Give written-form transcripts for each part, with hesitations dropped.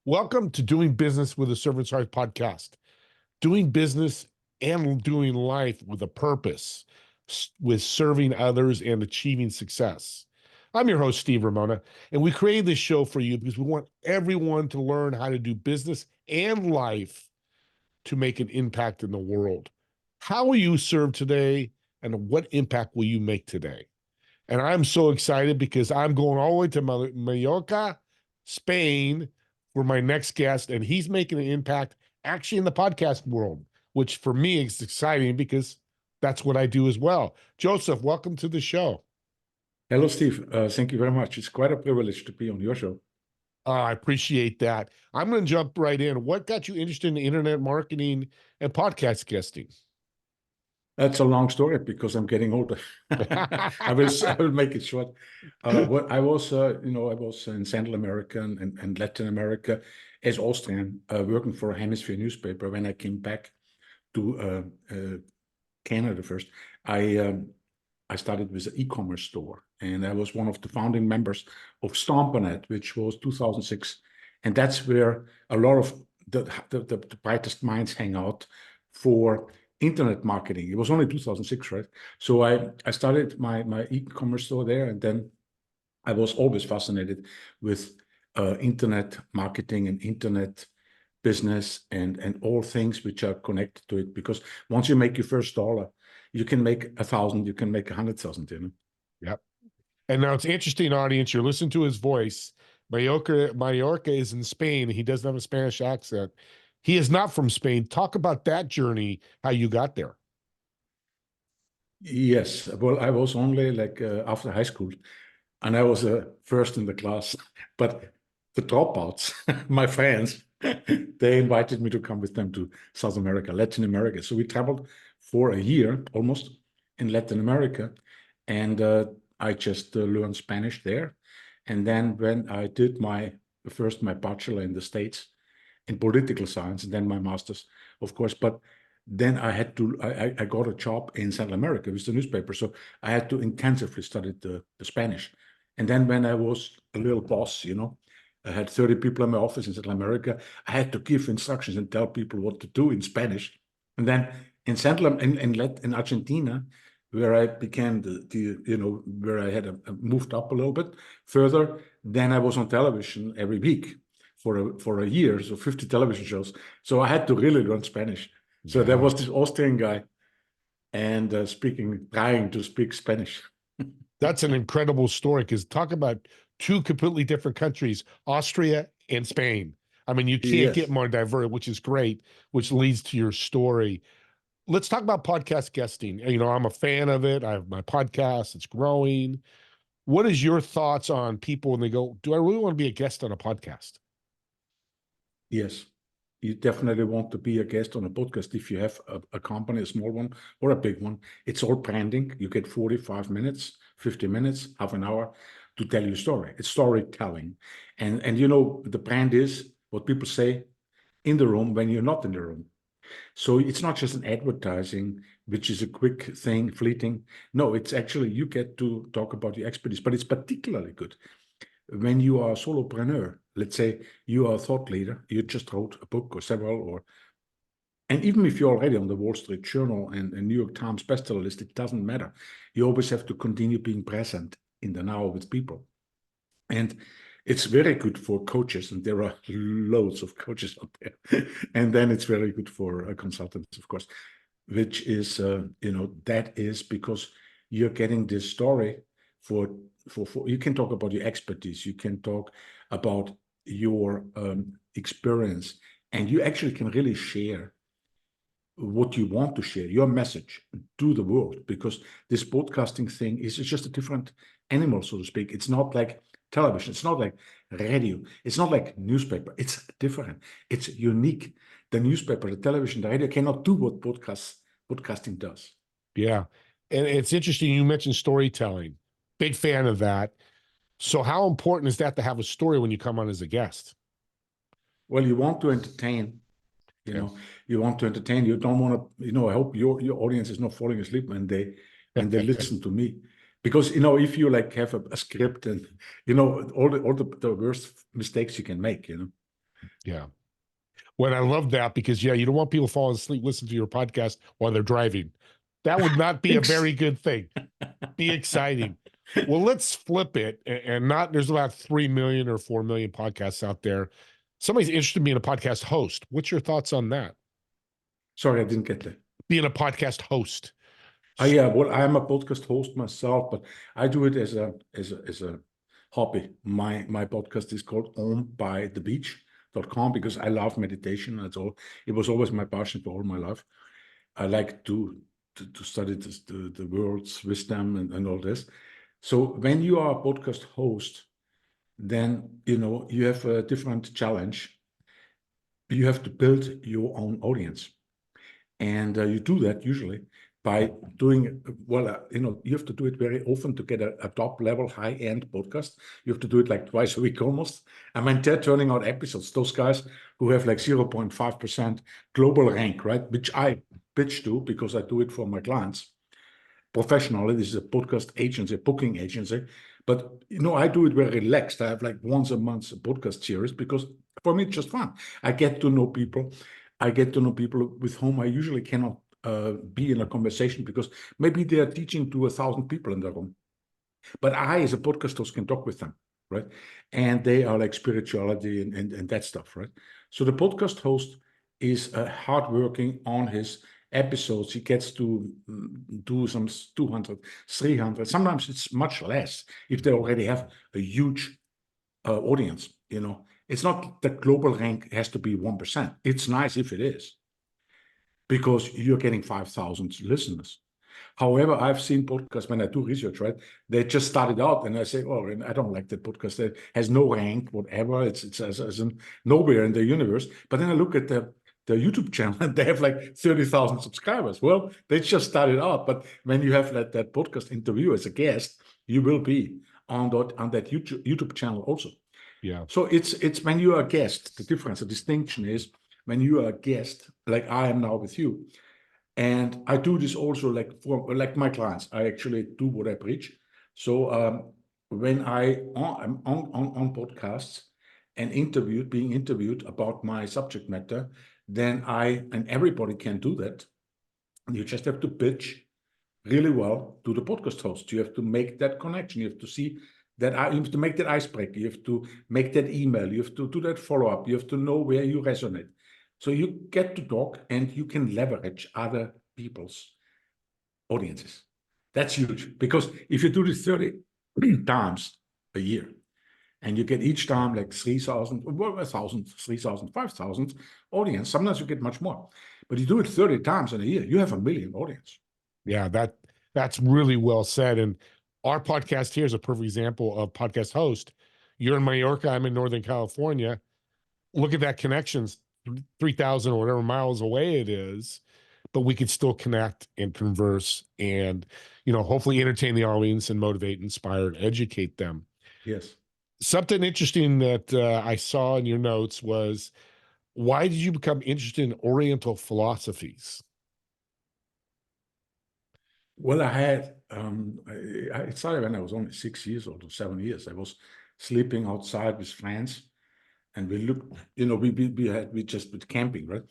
Welcome to Doing Business with a Servant's Heart podcast. Doing business and doing life with a purpose, with serving others and achieving success. I'm your host, Steve Ramona, and we created this show for you because we want everyone to learn how to do business and life to make an impact in the world. How will you serve today, and what impact will you make today? And I'm so excited because I'm going all the way to Mallorca, Spain, for my next guest, and he's making an impact actually in the podcast world, which for me is exciting because that's what I do as well. Josef, welcome to the show. Hello, Steve. Thank you very much. It's quite a privilege to be on your show. I appreciate that. I'm going to jump right in. What got you interested in internet marketing and podcast guesting? That's a long story because I'm getting older. I will make it short. I was in Central America and Latin America as Austrian, working for a hemisphere newspaper. When I came back to Canada first, I started with an e-commerce store, and I was one of the founding members of Stompernet, which was 2006, and that's where a lot of the brightest minds hang out for internet marketing. It was only 2006, right? So I started my e-commerce store there, and then I was always fascinated with internet marketing and internet business and all things which are connected to it. Because once you make your first dollar, you can make 1,000, you can make 100,000. Yep. And now it's interesting, audience. You're listening to his voice. Mallorca is in Spain. He doesn't have a Spanish accent. He is not from Spain. Talk about that journey, how you got there. Yes. Well, I was only after high school, and I was first in the class. But the dropouts, my friends, they invited me to come with them to South America, Latin America. So we traveled for a year almost in Latin America, and I just learned Spanish there. And then when I did my bachelor in the States in political science, and then my master's, of course. But then I got a job in Central America with the newspaper. So I had to intensively study the Spanish. And then when I was a little boss, I had 30 people in my office in Central America. I had to give instructions and tell people what to do in Spanish. And then in Argentina, where I became where I had moved up a little bit further, then I was on television every week for a year, so 50 television shows. So I had to really learn Spanish. So there was this Austrian guy and trying to speak Spanish. That's an incredible story, because talk about two completely different countries, Austria and Spain. I mean, you can't get more diverse, which is great, which leads to your story. Let's talk about podcast guesting. I'm a fan of it. I have my podcast. It's growing. What is your thoughts on people when they go, do I really want to be a guest on a podcast? Yes, you definitely want to be a guest on a podcast if you have a company, a small one or a big one. It's all branding. You get 45 minutes, 50 minutes, half an hour to tell your story. It's storytelling. And the brand is what people say in the room when you're not in the room. So it's not just an advertising, which is a quick thing, fleeting. No, it's actually, you get to talk about your expertise, but it's particularly good when you are a solopreneur. Let's say you are a thought leader, you just wrote a book or several, and even if you're already on the Wall Street Journal and New York Times bestseller list, it doesn't matter. You always have to continue being present in the now with people. And it's very good for coaches, and there are loads of coaches out there. And then it's very good for consultants, of course, which is, that is because you're getting this story for you can talk about your expertise, you can talk about your experience, and you actually can really share what you want to share, your message to the world, because this podcasting thing is just a different animal, so to speak. It's not like television, it's not like radio, it's not like newspaper. It's different, it's unique. The newspaper, the television, the radio cannot do what podcasting does. Yeah. And it's interesting, you mentioned storytelling. Big fan of that. So how important is that to have a story when you come on as a guest? Well, you want to entertain. You want to entertain. You don't want to. I hope your audience is not falling asleep when they listen to me, because if you have a script and all the worst mistakes you can make. Yeah. Well, I love that because, yeah, you don't want people falling asleep listening to your podcast while they're driving. That would not be a very good thing. Be exciting. Well, let's flip it and not, there's about 3 million or 4 million podcasts out there. Somebody's interested in being a podcast host. What's your thoughts on that? Sorry, I didn't get that. Being a podcast host. Yeah, well, I'm a podcast host myself, but I do it as a hobby. My podcast is called onbythebeach.com because I love meditation. That's all. It was always my passion for all my life. I like to study the world's wisdom and all this. So when you are a podcast host, then you have a different challenge. You have to build your own audience. And you do that usually by doing, well, you have to do it very often to get a top level, high end podcast. You have to do it like twice a week almost. And when they're turning out episodes, those guys who have like 0.5% global rank, right? Which I pitch to because I do it for my clients professionally. This is a podcast agency, a booking agency. But, I do it very relaxed. I have like once a month a podcast series because for me, it's just fun. I get to know people. I get to know people with whom I usually cannot be in a conversation because maybe they are teaching to 1,000 people in the room. But I, as a podcast host, can talk with them, right? And they are like spirituality and that stuff, right? So the podcast host is hardworking on his episodes. He gets to do some 200, 300. Sometimes it's much less if they already have a huge audience. It's not the global rank has to be 1%. It's nice if it is because you're getting 5,000 listeners. However, I've seen podcasts when I do research, right? They just started out and I say, oh, I don't like that podcast. It has no rank, whatever. It's as in nowhere in the universe. But then I look at the YouTube channel and they have like 30,000 subscribers. Well, they just started out. But when you have that podcast interview as a guest, you will be on that YouTube channel also. Yeah. So it's when you are a guest, the difference, the distinction is when you are a guest, like I am now with you. And I do this also for my clients. I actually do what I preach. So when I'm on podcasts and being interviewed about my subject matter, then and everybody can do that. You just have to pitch really well to the podcast host. You have to make that connection. You have to see that you have to make that icebreaker. You have to make that email. You have to do that follow-up. You have to know where you resonate. So you get to talk and you can leverage other people's audiences. That's huge because if you do this 30 times a year and you get each time like 3,000, 1,000, 3,000, 5,000 audience, sometimes you get much more. But you do it 30 times in a year, you have 1 million audience. Yeah, that's really well said. And our podcast here is a perfect example of podcast host. You're in Mallorca, I'm in Northern California. Look at that connections, 3,000 or whatever miles away it is, but we could still connect and converse and, hopefully entertain the audience and motivate, inspire, and educate them. Yes. Something interesting that I saw in your notes was, why did you become interested in Oriental philosophies? Well, I started when I was only 6 years old or 7 years. I was sleeping outside with friends and we looked, we just went camping, right?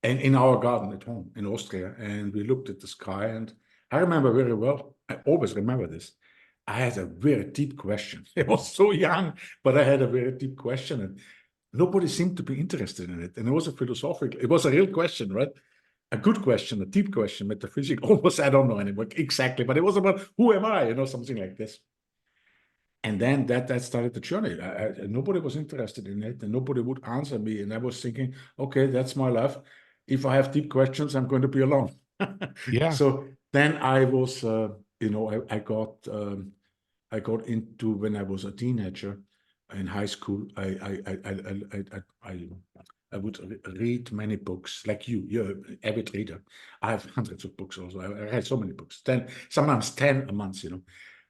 And in our garden at home in Austria, and we looked at the sky. And I remember very well, I always remember this. I had a very deep question. I was so young, but I had a very deep question, and nobody seemed to be interested in it. And it was it was a real question, right? A good question, a deep question, metaphysical. Almost, I don't know anymore exactly, but it was about who am I, something like this. And then that started the journey. Nobody was interested in it and nobody would answer me. And I was thinking, okay, that's my life. If I have deep questions, I'm going to be alone. Yeah. So then I was, I got into when I was a teenager in high school. I would read many books like you're an avid reader. I have hundreds of books also. I read so many books, sometimes 10 a month,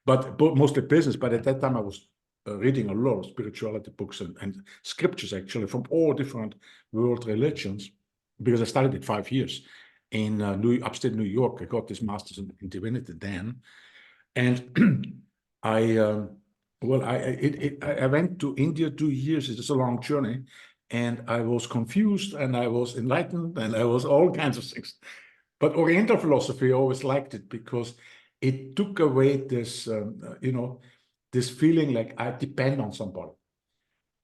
but mostly business. But at that time, I was reading a lot of spirituality books and scriptures actually from all different world religions because I studied it 5 years in upstate New York. I got this master's in divinity then, and I went to India 2 years. It's a long journey, and I was confused, and I was enlightened, and I was all kinds of things. But Oriental philosophy, I always liked it because it took away this, this feeling like I depend on somebody.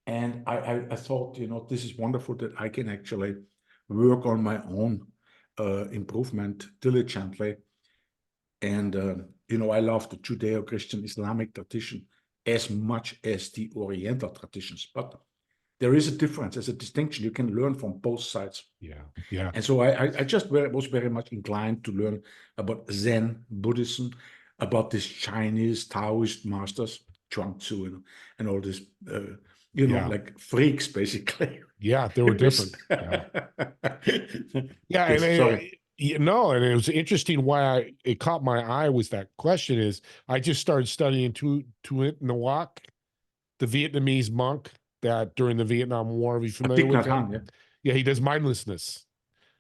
And I thought, this is wonderful that I can actually work on my own improvement diligently. And, I love the Judeo-Christian Islamic tradition as much as the Oriental traditions. But there is a difference, there's a distinction. You can learn from both sides. Yeah. And so I just was very much inclined to learn about Zen Buddhism, about these Chinese Taoist masters, Chuang Tzu, and all this, like freaks, basically. Yeah, they were different. Yeah. Yeah, Yes, sorry. and it was interesting why it caught my eye was that question is I just started studying Thich Nhat, the Vietnamese monk that during the Vietnam War. Are you familiar Thich with Nhat him? Hanh, yeah. Yeah, he does mindlessness.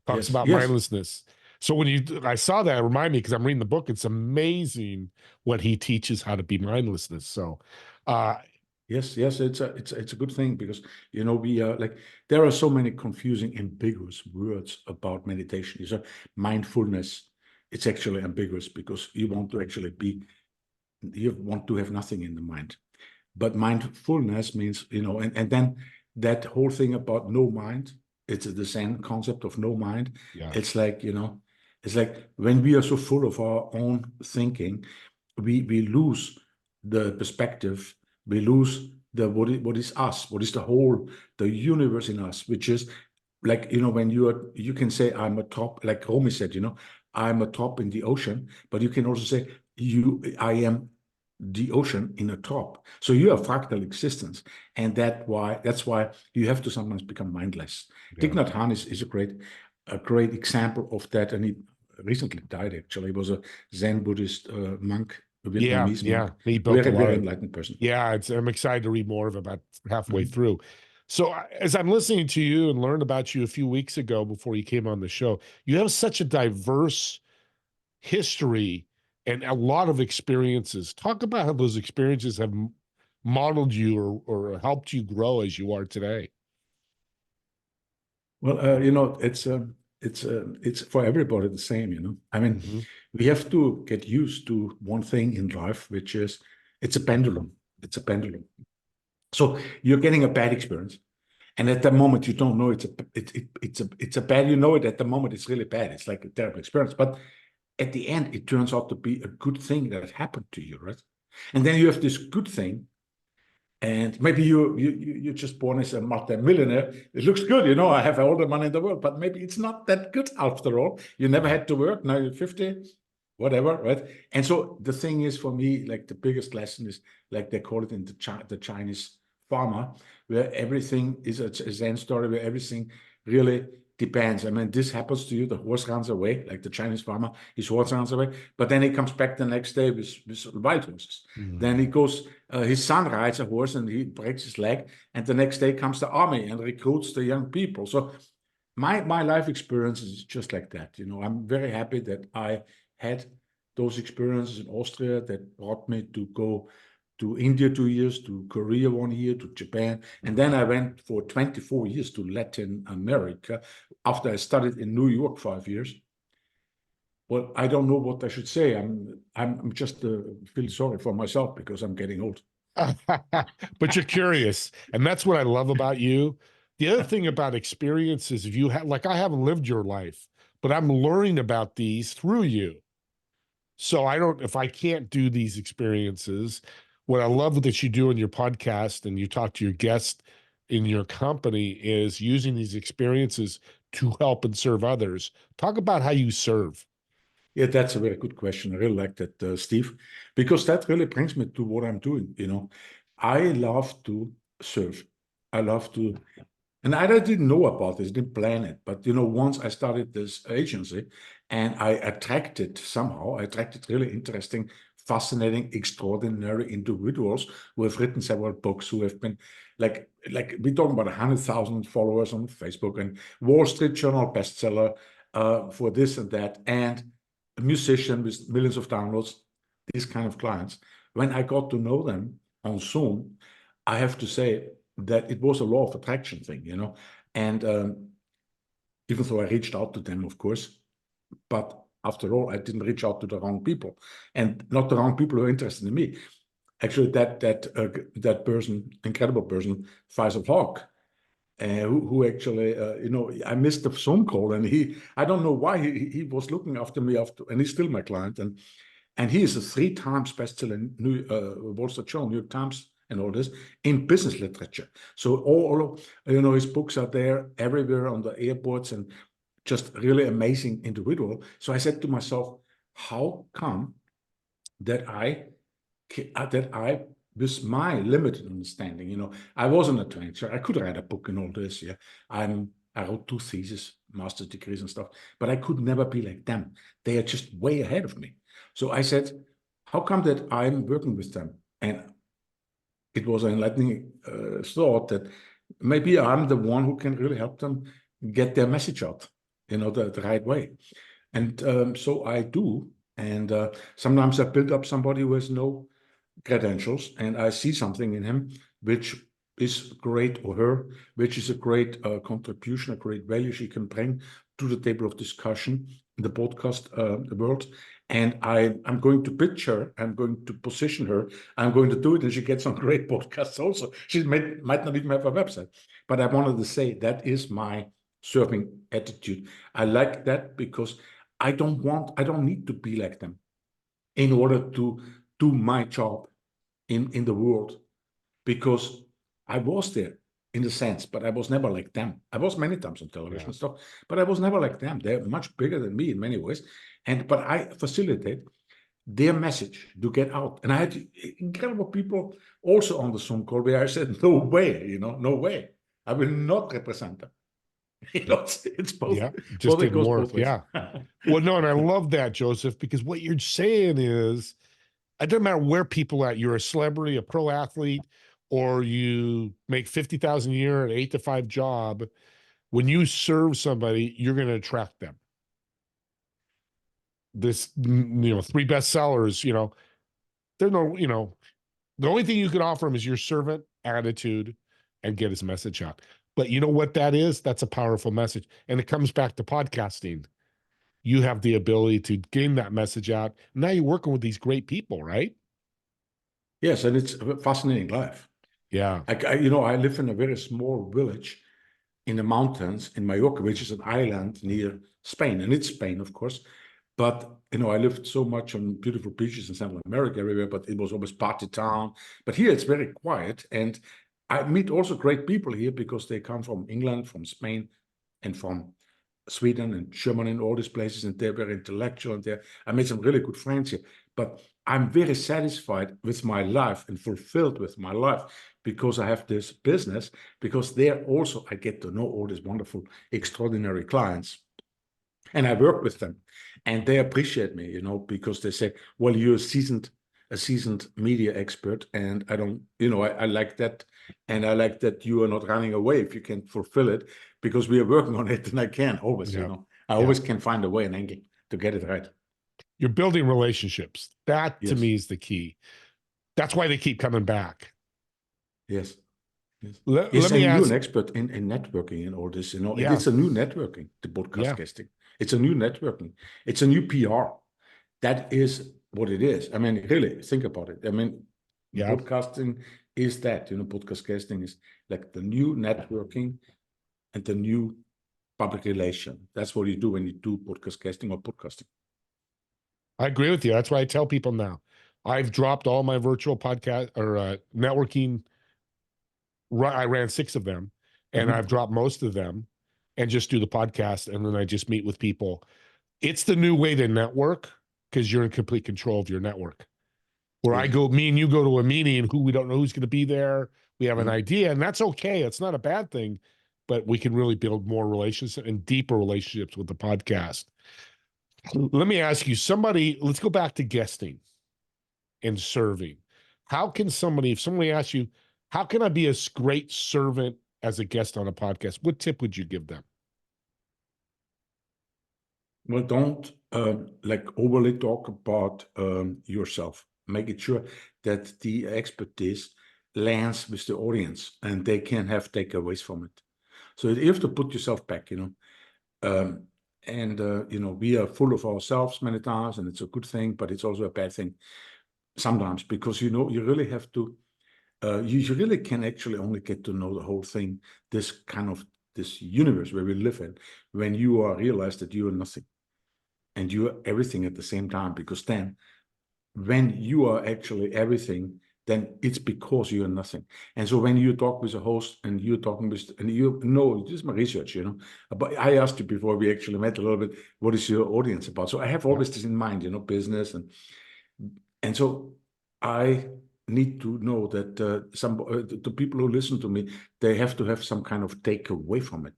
Talks Yes, about yes, mindlessness. So when I saw that, it reminded me because I'm reading the book. It's amazing what he teaches how to be mindlessness. So, yes. It's a good thing because we are like there are so many confusing, ambiguous words about meditation. You said mindfulness. It's actually ambiguous because you want to actually you want to have nothing in the mind. But mindfulness means, and then that whole thing about no mind, it's the Zen concept of no mind. yeah, It's like, it's like when we are so full of our own thinking, we lose the perspective, we lose what is us, what is the whole, the universe in us, which is like, when you can say I'm a top, like Romy said, I'm a top in the ocean, but you can also say I am the ocean in a top. So you have fractal existence, and that's why you have to sometimes become mindless. Thich yeah, Nhat Hanh is a great example of that, and he recently died. Actually, he was a Zen Buddhist monk, a Vietnamese yeah. monk, He built a very lot very of. enlightened person. Yeah, I'm excited to read more of it about halfway Mhm. through. So as I'm listening to you and learned about you a few weeks ago before you came on the show, you have such a diverse history and a lot of experiences. Talk about how those experiences have modeled you or helped you grow as you are today. Well, it's for everybody the same. I mean, Mm-hmm. we have to get used to one thing in life, which is it's a pendulum. It's a pendulum. So you're getting a bad experience, and at the moment you don't know it's a bad. You know it at the moment it's really bad. It's like a terrible experience, but at the end it turns out to be a good thing that happened to you, right? And then you have this good thing, and maybe you're just born as a multi-millionaire. It looks good, I have all the money in the world, but maybe it's not that good after all. You never had to work. Now you're 50, whatever, right? And so the thing is, for me, like the biggest lesson is, like they call it in the Chinese farmer, where everything is a Zen story, where everything really depends. I mean, this happens to you, the horse runs away, like the Chinese farmer, his horse runs away, but then he comes back the next day with wild horses. Then he goes, his son rides a horse and he breaks his leg, and the next day comes the army and recruits the young people. So my life experience is just like that. I'm very happy that I had those experiences in Austria that brought me to go to India 2 years, to Korea 1 year, to Japan. And then I went for 24 years to Latin America after I studied in New York 5 years. Well, I don't know what I should say. I'm just feel sorry for myself because I'm getting old. But you're curious, and that's what I love about you. The other thing about experiences, if you have, like, I haven't lived your life, but I'm learning about these through you. So if I can't do these experiences, what I love that you do in your podcast and you talk to your guests in your company is using these experiences to help and serve others. Talk about how you serve. Yeah, that's a very good question. I really like that, Steve, because that really brings me to what I'm doing. I love to serve. I love to, and I didn't know about this, didn't plan it. But once I started this agency, and I attracted really interesting, fascinating, extraordinary individuals who have written several books, who have been like we're talking about 100,000 followers on Facebook, and Wall Street Journal bestseller for this and that, and a musician with millions of downloads, these kind of clients. When I got to know them on Zoom, I have to say that it was a law of attraction thing, you know. And even though I reached out to them, of course, but after all, I didn't reach out to the wrong people, and not the wrong people who are interested in me. Actually, that person, incredible person, Faisal Haq, who actually, you know, I missed the Zoom call, and I don't know why he was looking after me and he's still my client, and he is a 3 times bestseller New Wall Street Journal, New York Times, and all this in business literature. So all you know, his books are there everywhere on the airports, and just really amazing individual. So I said to myself, how come that I with my limited understanding, you know, I was an adventurer. I could write a book and all this. Yeah, I wrote 2 theses, master's degrees and stuff, but I could never be like them. They are just way ahead of me. So I said, how come that I'm working with them? And it was an enlightening thought that maybe I'm the one who can really help them get their message out, you know, the right way. And so I do. And sometimes I build up somebody who has no credentials, and I see something in him which is great, or her, which is a great contribution, a great value she can bring to the table of discussion in the podcast world. And I'm going to pitch her, I'm going to position her, I'm going to do it, and she gets on great podcasts also. She might not even have a website. But I wanted to say that is my serving attitude. I like that because I don't need to be like them in order to do my job in the world, because I was there in the sense, but I was never like them. I was many times on television and stuff, but I was never like them. They're much bigger than me in many ways. But I facilitate their message to get out. And I had incredible people also on the Zoom call where I said, no way, you know, no way. I will not represent them. You know, it's both. Yeah, just Both, it didn't goes work. both ways. Yeah. Well, no, and I love that, Joseph, because what you're saying is it doesn't matter where people are at. You're a celebrity, a pro athlete, or you make 50,000 a year, an 8 to 5 job. When you serve somebody, you're going to attract them. This, you know, 3 bestsellers, you know, there's no, you know, the only thing you can offer him is your servant attitude and get his message out. But you know what that is? That's a powerful message. And it comes back to podcasting. You have the ability to gain that message out. Now you're working with these great people, right? Yes, and it's a fascinating life. Yeah. You know, I live in a very small village in the mountains in Mallorca, which is an island near Spain. And it's Spain, of course. But, you know, I lived so much on beautiful beaches in Central America everywhere, but it was always party town. But here it's very quiet. And I meet also great people here because they come from England, from Spain, and from Sweden and Germany and all these places. And they're very intellectual. And I made some really good friends here. But I'm very satisfied with my life and fulfilled with my life because I have this business, because there also I get to know all these wonderful, extraordinary clients. And I work with them, and they appreciate me, you know, because they say, well, you're a seasoned media expert, and I don't, you know, I like that. And I like that you are not running away if you can fulfill it, because we are working on it, and I can always, you Yeah. know, I Yeah. always can find a way and angle to get it right. You're building relationships. That to Yes, me is the key. That's why they keep coming back. yes. Yes. Let Yes, me and you're an ask. expert in networking and all this, you know. Yeah. It's a new networking, the podcast Yeah. casting. It's a new networking. It's a new PR. That is what it is. I mean, really, think about it. I mean, Yeah. podcasting is that, you know, podcast casting is like the new networking and the new public relation. That's what you do when you do podcast casting or podcasting. I agree with you. That's why I tell people now. I've dropped all my virtual podcast or networking. I ran 6 of them, and I've dropped most of them and just do the podcast. And then I just meet with people. It's the new way to network because you're in complete control of your network. Where I Yes. go, me and you go to a meeting, who we don't know who's going to be there. We have an idea, and that's okay. It's not a bad thing, but we can really build more relationships and deeper relationships with the podcast. Let me ask you, let's go back to guesting and serving. How can somebody, if somebody asks you, how can I be a great servant as a guest on a podcast? What tip would you give them? Well, don't like overly talk about yourself. Make it sure that the expertise lands with the audience, and they can have takeaways from it. So you have to put yourself back, we are full of ourselves many times, and it's a good thing, but it's also a bad thing sometimes, because you really have to you really can actually only get to know the whole thing, this universe where we live in, when you realize that you are nothing and you are everything at the same time. Because then when you are actually everything, then it's because you are nothing. And so when you talk with a host and you're talking with, and this is my research, but I asked you before we actually met a little bit, what is your audience about? So I have always this in mind, business. And so I need to know that the people who listen to me, they have to have some kind of takeaway from it,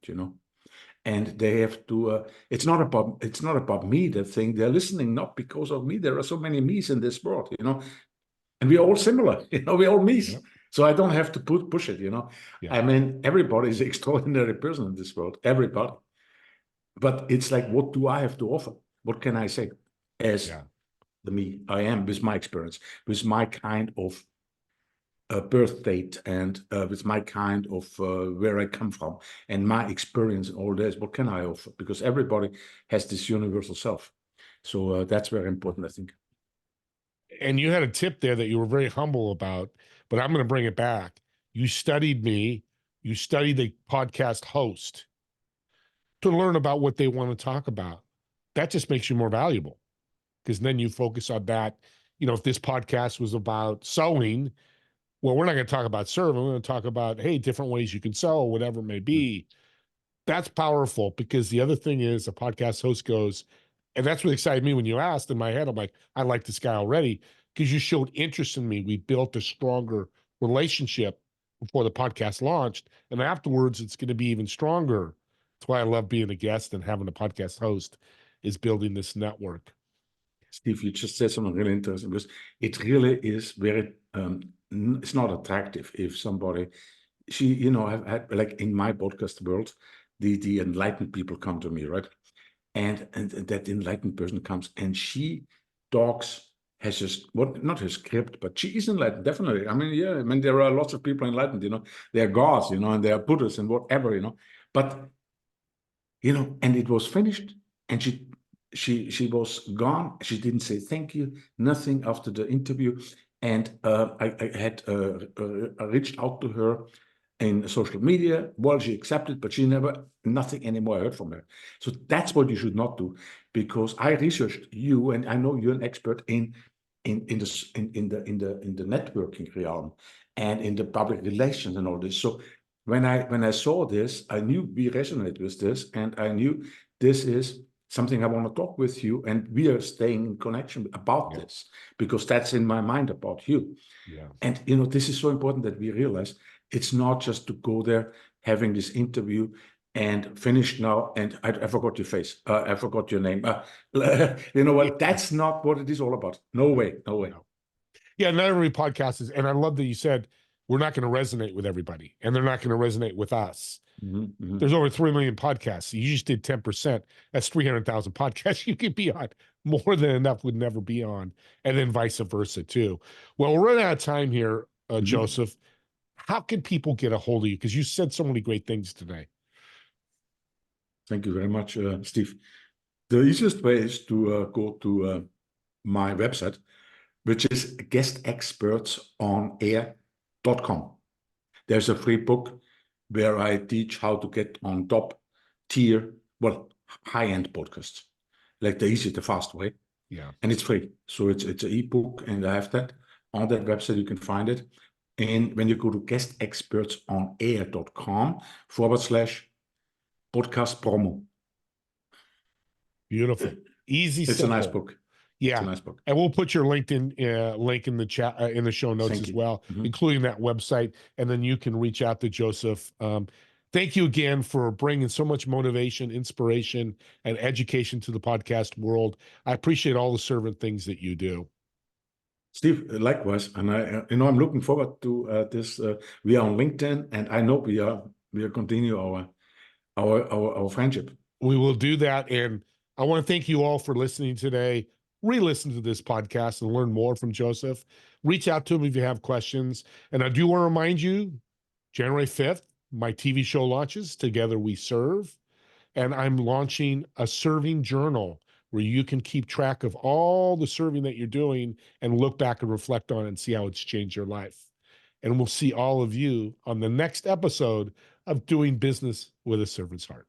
and they have to, it's not about me, that thing. They're listening not because of me. There are so many me's in this world, and we're all similar, we're all me's. Yep. So I don't have to push it, Yeah. I mean, everybody is an extraordinary person in this world, everybody. But it's like, what do I have to offer? What can I say as the me I am, with my experience, with my kind of birth date, and with my kind of where I come from, and my experience and all this? What can I offer? Because everybody has this universal self. So that's very important, I think. And you had a tip there that you were very humble about, but I'm going to bring it back. You studied me, you studied the podcast host to learn about what they want to talk about. That just makes you more valuable, because then you focus on that. If this podcast was about sewing, well, we're not going to talk about serving. We're going to talk about, hey, different ways you can sew, whatever it may be. That's powerful, because the other thing is, a podcast host goes, and that's what excited me when you asked. In my head, I'm like, I like this guy already, because you showed interest in me. We built a stronger relationship before the podcast launched. And afterwards, it's going to be even stronger. That's why I love being a guest and having a podcast host, is building this network. Steve, you just said something really interesting, because it really is very, it's not attractive if somebody, I've had, like in my podcast world, the enlightened people come to me, right? And that enlightened person comes and she talks, has just not her script, but she is enlightened, definitely. I mean, there are lots of people enlightened, they are gods, and they are Buddhists and whatever, but and it was finished, and she was gone. She didn't say thank you, nothing after the interview. And I had reached out to her in social media. Well, she accepted, but nothing anymore I heard from her. So that's what you should not do, because I researched you, and I know you're an expert in the networking realm and in the public relations and all this. So when I saw this, I knew we resonate with this, and I knew this is something I want to talk with you, and we are staying in connection about this, because that's in my mind about you. Yeah. And this is so important that we realize it's not just to go there, having this interview and finished now, and I forgot your face, I forgot your name. You know what? That's not what it is all about. No way. No. Yeah, not every podcast is, and I love that you said we're not going to resonate with everybody, and they're not going to resonate with us. Mm-hmm. There's over 3 million podcasts. You just did 10%. That's 300,000 podcasts you could be on. More than enough would never be on, and then vice versa too. Well, we're running out of time here, Joseph. How can people get a hold of you? Because you said so many great things today. Thank you very much, Steve. The easiest way is to go to my website, which is guestexpertsonair.com. There's a free book where I teach how to get on top tier, high-end podcasts, like the easy, the fast way. Yeah. And it's free. So it's an ebook, and I have that. On that website, you can find it. And when you go to guestexpertsonair.com/podcast promo. Beautiful. Easy. It's simple. A nice book. Yeah. It's a nice book. And we'll put your LinkedIn link in the chat, in the show notes as well, including that website. And then you can reach out to Joseph. Thank you again for bringing so much motivation, inspiration, and education to the podcast world. I appreciate all the servant things that you do. Steve, likewise, and I'm looking forward to this. We are on LinkedIn, and I know we are continue our friendship. We will do that, and I want to thank you all for listening today. re-listen to this podcast and learn more from Joseph. Reach out to him if you have questions. And I do want to remind you, January 5th, my TV show launches, Together We Serve. And I'm launching a serving journal where you can keep track of all the serving that you're doing and look back and reflect on it and see how it's changed your life. And we'll see all of you on the next episode of Doing Business with a Servant's Heart.